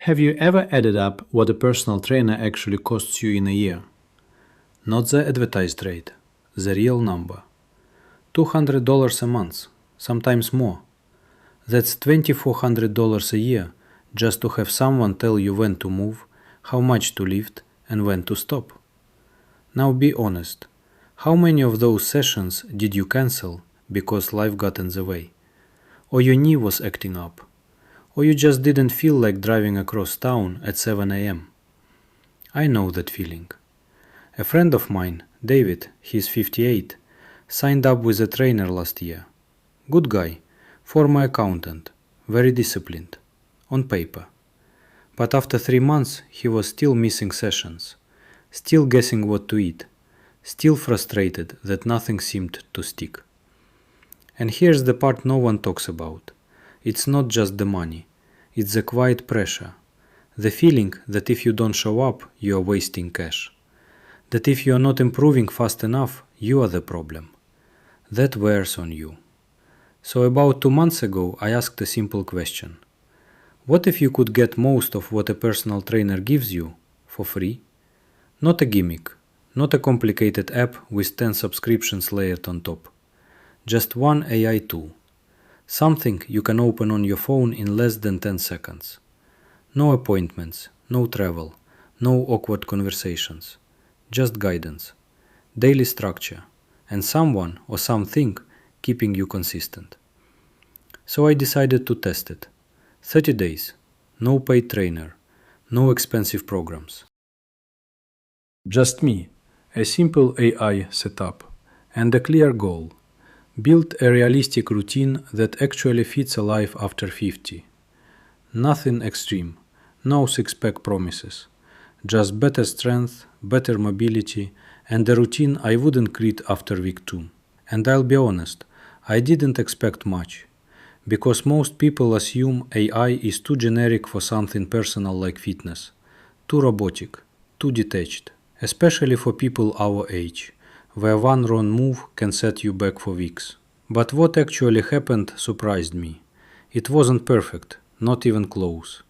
Have you ever added up what a personal trainer actually costs you in a year? Not the advertised rate, the real number. $200 a month, sometimes more. That's $2,400 a year just to have someone tell you when to move, how much to lift, and when to stop. Now be honest, how many of those sessions did you cancel because life got in the way? Or your knee was acting up? Or you just didn't feel like driving across town at 7 a.m.? I know that feeling. A friend of mine, David, he's 58, signed up with a trainer last year. Good guy, former accountant, very disciplined, on paper. But after 3 months, he was still missing sessions, still guessing what to eat, still frustrated that nothing seemed to stick. And here's the part no one talks about. It's not just the money, it's the quiet pressure, the feeling that if you don't show up, you are wasting cash, that if you are not improving fast enough, you are the problem. That wears on you. So about 2 months ago, I asked a simple question. What if you could get most of what a personal trainer gives you for free? Not a gimmick, not a complicated app with 10 subscriptions layered on top. Just one AI tool. Something you can open on your phone in less than 10 seconds. No appointments, no travel, no awkward conversations. Just guidance, daily structure, and someone or something keeping you consistent. So I decided to test it. 30 days, no paid trainer, no expensive programs. Just me, a simple AI setup, and a clear goal. Build a realistic routine that actually fits a life after 50. Nothing extreme, no six-pack promises. Just better strength, better mobility, and a routine I wouldn't quit after week 2. And I'll be honest, I didn't expect much. Because most people assume AI is too generic for something personal like fitness. Too robotic, too detached. Especially for people our age, where one wrong move can set you back for weeks. But what actually happened surprised me. It wasn't perfect, not even close.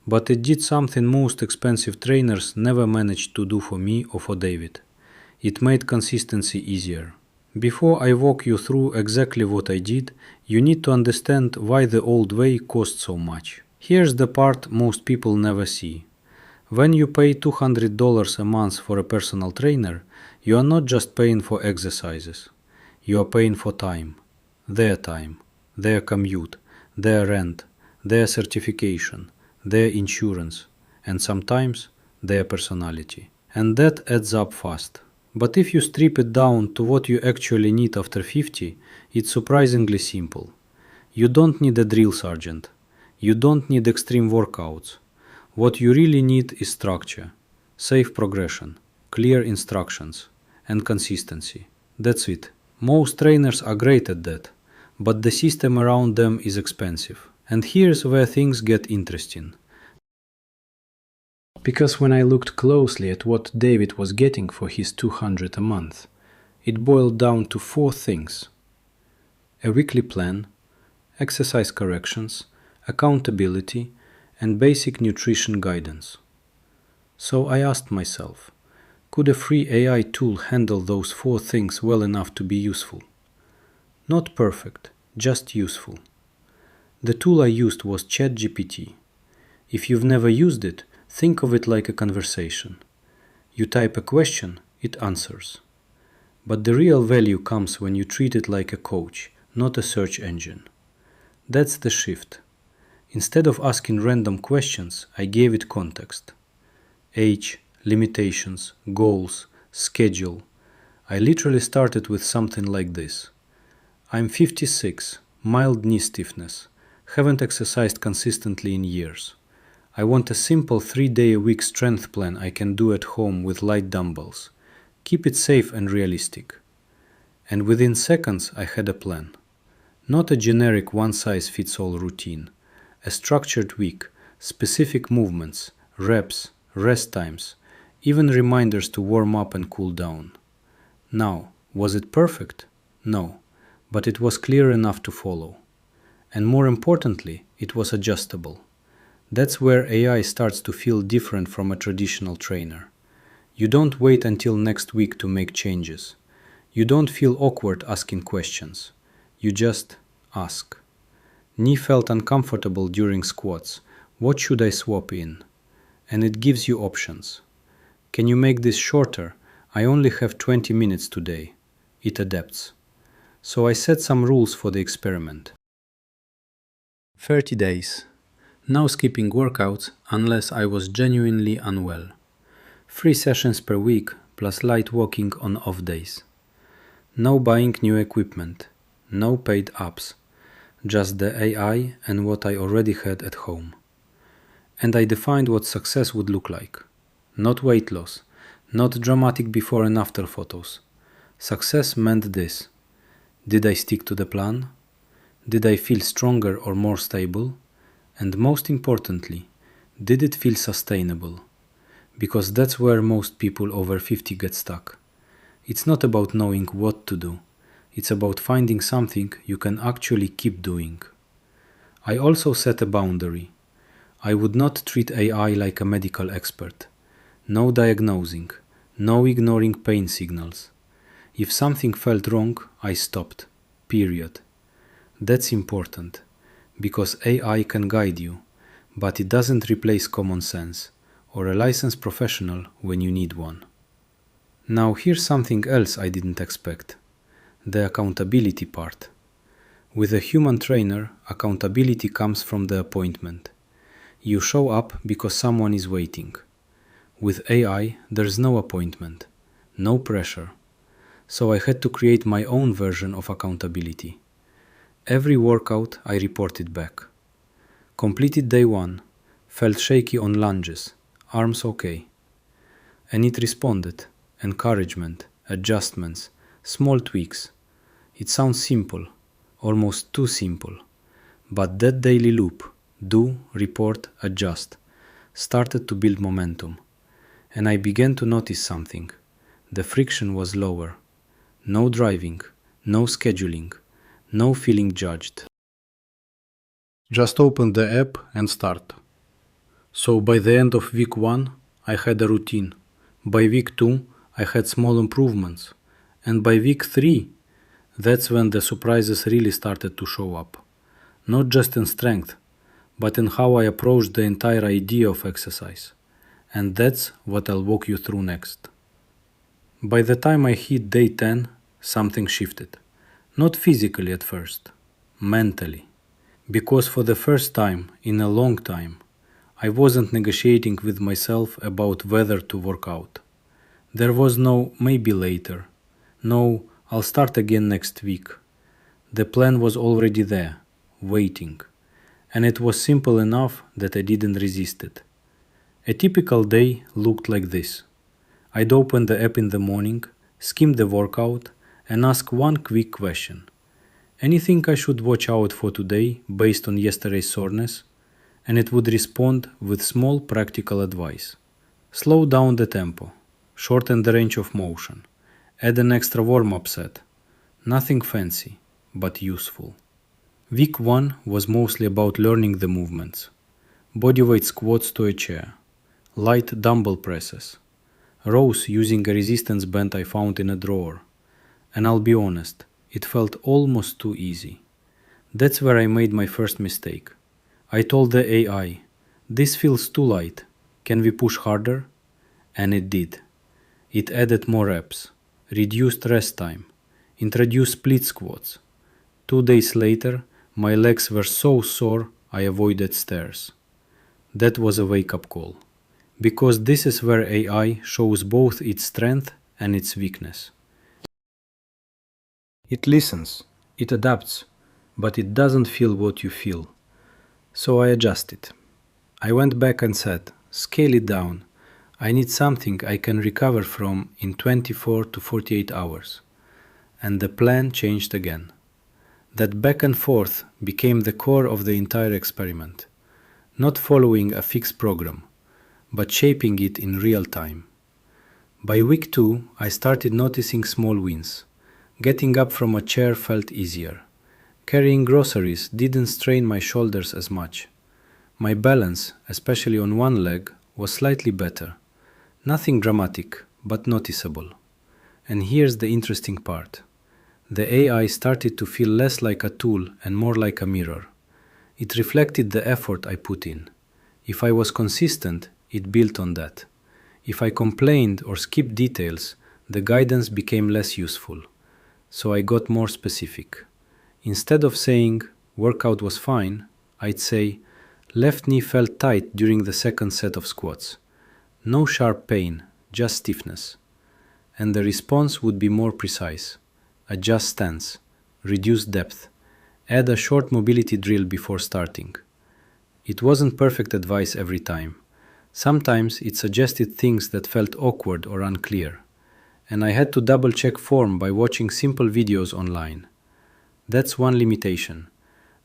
But it did something most expensive trainers never managed to do for me or for David. It made consistency easier. Before I walk you through exactly what I did, you need to understand why the old way cost so much. Here's the part most people never see. When you pay $200 a month for a personal trainer, you are not just paying for exercises. You are paying for time, their commute, their rent, their certification, their insurance, and sometimes their personality. And that adds up fast. But if you strip it down to what you actually need after 50, it's surprisingly simple. You don't need a drill sergeant. You don't need extreme workouts. What you really need is structure, safe progression, clear instructions, and consistency. That's it. Most trainers are great at that, but the system around them is expensive. And here's where things get interesting. Because when I looked closely at what David was getting for his $200 a month, it boiled down to 4 things. A weekly plan, exercise corrections, accountability, and basic nutrition guidance. So I asked myself, could a free AI tool handle those 4 things well enough to be useful? Not perfect, just useful. The tool I used was ChatGPT. If you've never used it, think of it like a conversation. You type a question, it answers. But the real value comes when you treat it like a coach, not a search engine. That's the shift. Instead of asking random questions, I gave it context. Age, limitations, goals, schedule. I literally started with something like this. I'm 56, mild knee stiffness, haven't exercised consistently in years. I want a simple 3-day-a-week strength plan I can do at home with light dumbbells. Keep it safe and realistic. And within seconds I had a plan. Not a generic one-size-fits-all routine. A structured week, specific movements, reps, rest times, even reminders to warm up and cool down. Now, was it perfect? No, but it was clear enough to follow. And more importantly, it was adjustable. That's where AI starts to feel different from a traditional trainer. You don't wait until next week to make changes. You don't feel awkward asking questions. You just ask. Knee felt uncomfortable during squats. What should I swap in? And it gives you options. Can you make this shorter? I only have 20 minutes today. It adapts. So I set some rules for the experiment. 30 days. No skipping workouts unless I was genuinely unwell. 3 sessions per week plus light walking on off days. No buying new equipment. No paid apps. Just the AI and what I already had at home. And I defined what success would look like. Not weight loss, not dramatic before and after photos. Success meant this. Did I stick to the plan? Did I feel stronger or more stable? And most importantly, did it feel sustainable? Because that's where most people over 50 get stuck. It's not about knowing what to do. It's about finding something you can actually keep doing. I also set a boundary. I would not treat AI like a medical expert. No diagnosing, no ignoring pain signals. If something felt wrong, I stopped. Period. That's important, because AI can guide you, but it doesn't replace common sense or a licensed professional when you need one. Now here's something else I didn't expect. The accountability part. With a human trainer, accountability comes from the appointment. You show up because someone is waiting. With AI, there's no appointment, no pressure. So I had to create my own version of accountability. Every workout I reported back. Completed day 1, felt shaky on lunges, arms okay. And it responded, encouragement, adjustments, small tweaks. It sounds simple, almost too simple. But that daily loop, do, report, adjust, started to build momentum. And I began to notice something. The friction was lower. No driving, no scheduling, no feeling judged. Just open the app and start. So by the end of week 1, I had a routine. By week 2, I had small improvements. And by week 3, that's when the surprises really started to show up. Not just in strength, but in how I approached the entire idea of exercise. And that's what I'll walk you through next. By the time I hit day 10, something shifted. Not physically at first, mentally. Because for the first time in a long time, I wasn't negotiating with myself about whether to work out. There was no maybe later, no I'll start again next week. The plan was already there, waiting. And it was simple enough that I didn't resist it. A typical day looked like this. I'd open the app in the morning, skim the workout, and ask one quick question. Anything I should watch out for today based on yesterday's soreness? And it would respond with small practical advice. Slow down the tempo, shorten the range of motion, add an extra warm-up set. Nothing fancy, but useful. Week 1 was mostly about learning the movements. Bodyweight squats to a chair, light dumbbell presses, rows using a resistance band I found in a drawer. And I'll be honest, it felt almost too easy. That's where I made my first mistake. I told the AI, this feels too light, can we push harder? And it did. It added more reps, reduced rest time, introduced split squats. 2 days later, my legs were so sore I avoided stairs. That was a wake-up call. Because this is where AI shows both its strength and its weakness. It listens, it adapts, but it doesn't feel what you feel. So I adjusted. I went back and said, scale it down. I need something I can recover from in 24 to 48 hours. And the plan changed again. That back and forth became the core of the entire experiment. Not following a fixed program, but shaping it in real time. By week 2, I started noticing small wins. Getting up from a chair felt easier. Carrying groceries didn't strain my shoulders as much. My balance, especially on one leg, was slightly better. Nothing dramatic, but noticeable. And here's the interesting part. The AI started to feel less like a tool and more like a mirror. It reflected the effort I put in. If I was consistent, it built on that. If I complained or skipped details, the guidance became less useful. So I got more specific. Instead of saying, workout was fine, I'd say, left knee felt tight during the second set of squats. No sharp pain, just stiffness. And the response would be more precise. Adjust stance, reduce depth, add a short mobility drill before starting. It wasn't perfect advice every time. Sometimes it suggested things that felt awkward or unclear, and I had to double-check form by watching simple videos online. That's one limitation.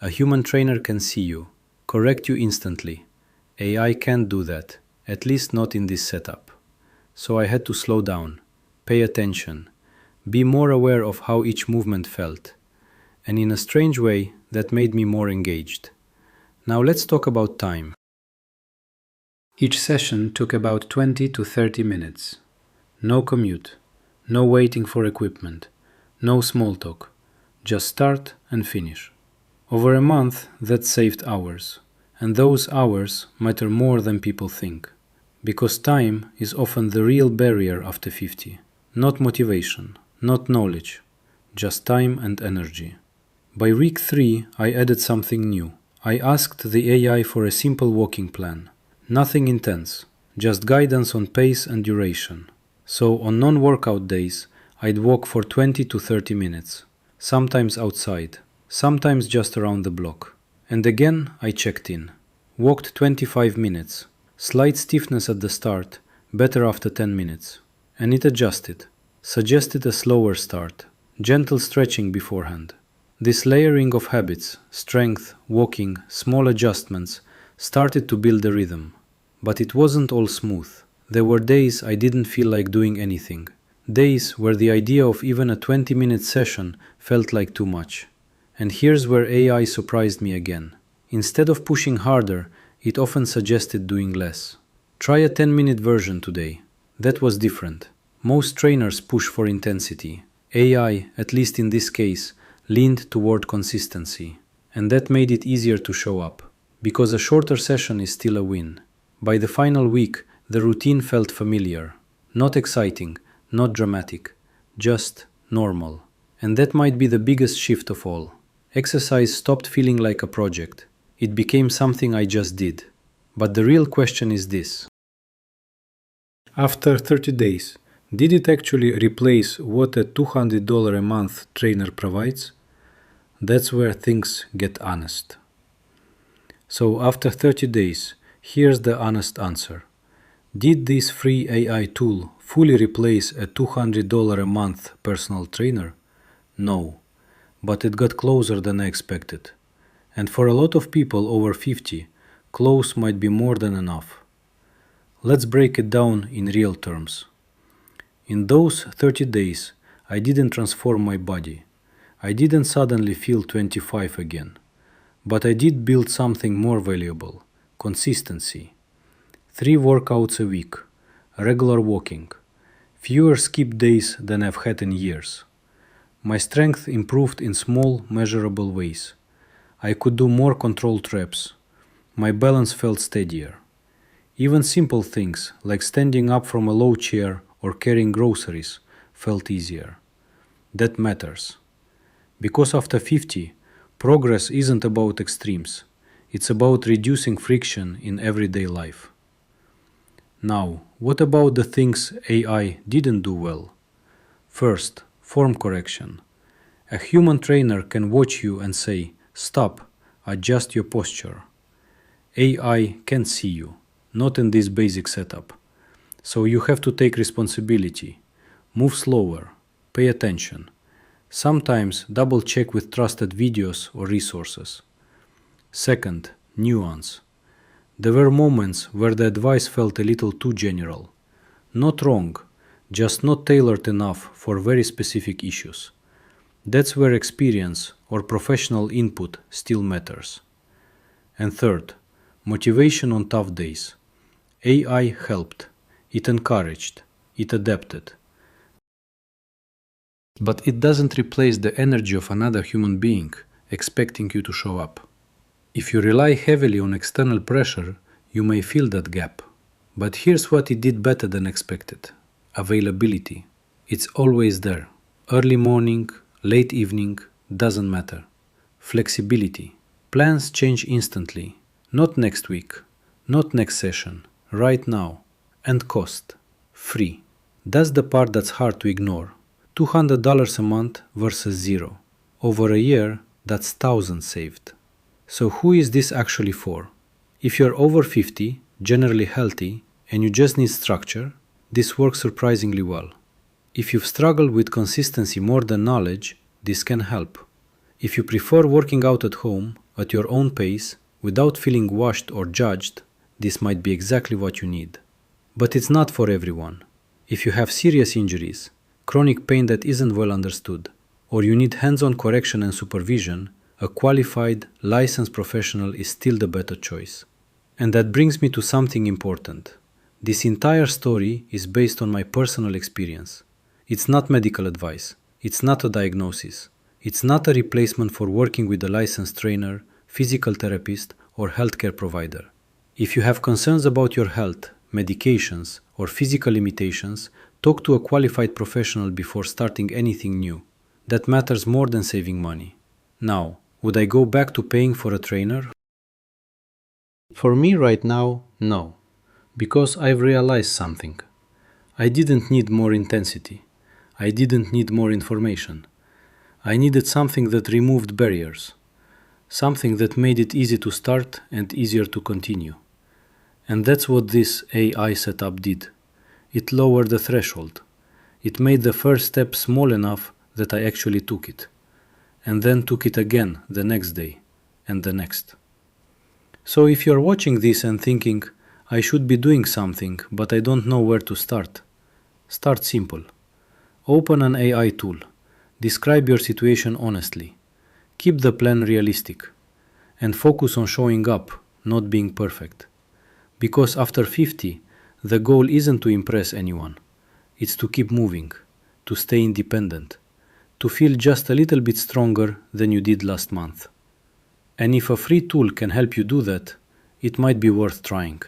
A human trainer can see you, correct you instantly. AI can't do that, at least not in this setup. So I had to slow down, pay attention, be more aware of how each movement felt. And in a strange way, that made me more engaged. Now let's talk about time. Each session took about 20 to 30 minutes. No commute, no waiting for equipment, no small talk. Just start and finish. Over a month, that saved hours. And those hours matter more than people think. Because time is often the real barrier after 50. Not motivation, not knowledge, just time and energy. By week 3, I added something new. I asked the AI for a simple walking plan. Nothing intense, just guidance on pace and duration. So on non-workout days, I'd walk for 20 to 30 minutes, sometimes outside, sometimes just around the block. And again, I checked in. Walked 25 minutes, slight stiffness at the start, better after 10 minutes. And it adjusted, suggested a slower start, gentle stretching beforehand. This layering of habits, strength, walking, small adjustments, started to build a rhythm. But it wasn't all smooth. There were days I didn't feel like doing anything. Days where the idea of even a 20-minute session felt like too much. And here's where AI surprised me again. Instead of pushing harder, it often suggested doing less. Try a 10-minute version today. That was different. Most trainers push for intensity. AI, at least in this case, leaned toward consistency. And that made it easier to show up. Because a shorter session is still a win. By the final week, the routine felt familiar. Not exciting, not dramatic, just normal. And that might be the biggest shift of all. Exercise stopped feeling like a project. It became something I just did. But the real question is this. After 30 days, did it actually replace what a $200 a month trainer provides? That's where things get honest. So after 30 days, here's the honest answer. Did this free AI tool fully replace a $200 a month personal trainer? No, but it got closer than I expected. And for a lot of people over 50, close might be more than enough. Let's break it down in real terms. In those 30 days, I didn't transform my body. I didn't suddenly feel 25 again. But I did build something more valuable: consistency. 3 workouts a week, regular walking, fewer skip days than I've had in years. My strength improved in small, measurable ways. I could do more controlled reps. My balance felt steadier. Even simple things like standing up from a low chair or carrying groceries felt easier. That matters. Because after 50, progress isn't about extremes. It's about reducing friction in everyday life. Now, what about the things AI didn't do well? First, form correction. A human trainer can watch you and say, "Stop, adjust your posture." AI can't see you, not in this basic setup. So you have to take responsibility. Move slower, pay attention. Sometimes double check with trusted videos or resources. Second, nuance. There were moments where the advice felt a little too general. Not wrong, just not tailored enough for very specific issues. That's where experience or professional input still matters. And third, Motivation on tough days. AI helped. It encouraged. It adapted. But it doesn't replace the energy of another human being expecting you to show up. If you rely heavily on external pressure, you may feel that gap. But here's what it did better than expected. Availability. It's always there. Early morning, late evening, doesn't matter. Flexibility. Plans change instantly. Not next week, not next session, right now. And cost. Free. That's the part that's hard to ignore. $200 a month versus zero. Over a year, that's thousands saved. So who is this actually for? If you're over 50, generally healthy, and you just need structure, this works surprisingly well. If you've struggled with consistency more than knowledge, this can help. If you prefer working out at home, at your own pace, without feeling washed or judged, this might be exactly what you need. But it's not for everyone. If you have serious injuries, chronic pain that isn't well understood, or you need hands-on correction and supervision, a qualified, licensed professional is still the better choice. And that brings me to something important. This entire story is based on my personal experience. It's not medical advice. It's not a diagnosis. It's not a replacement for working with a licensed trainer, physical therapist, or healthcare provider. If you have concerns about your health, medications, or physical limitations, talk to a qualified professional before starting anything new. That matters more than saving money. Now, would I go back to paying for a trainer? For me right now, no. Because I've realized something. I didn't need more intensity. I didn't need more information. I needed something that removed barriers. Something that made it easy to start and easier to continue. And that's what this AI setup did. It lowered the threshold. It made the first step small enough that I actually took it. And then took it again the next day, and the next. So if you're watching this and thinking, I should be doing something, but I don't know where to start, start simple. Open an AI tool. Describe your situation honestly. Keep the plan realistic. And focus on showing up, not being perfect. Because after 50, the goal isn't to impress anyone. It's to keep moving, to stay independent, to feel just a little bit stronger than you did last month. And if a free tool can help you do that, it might be worth trying.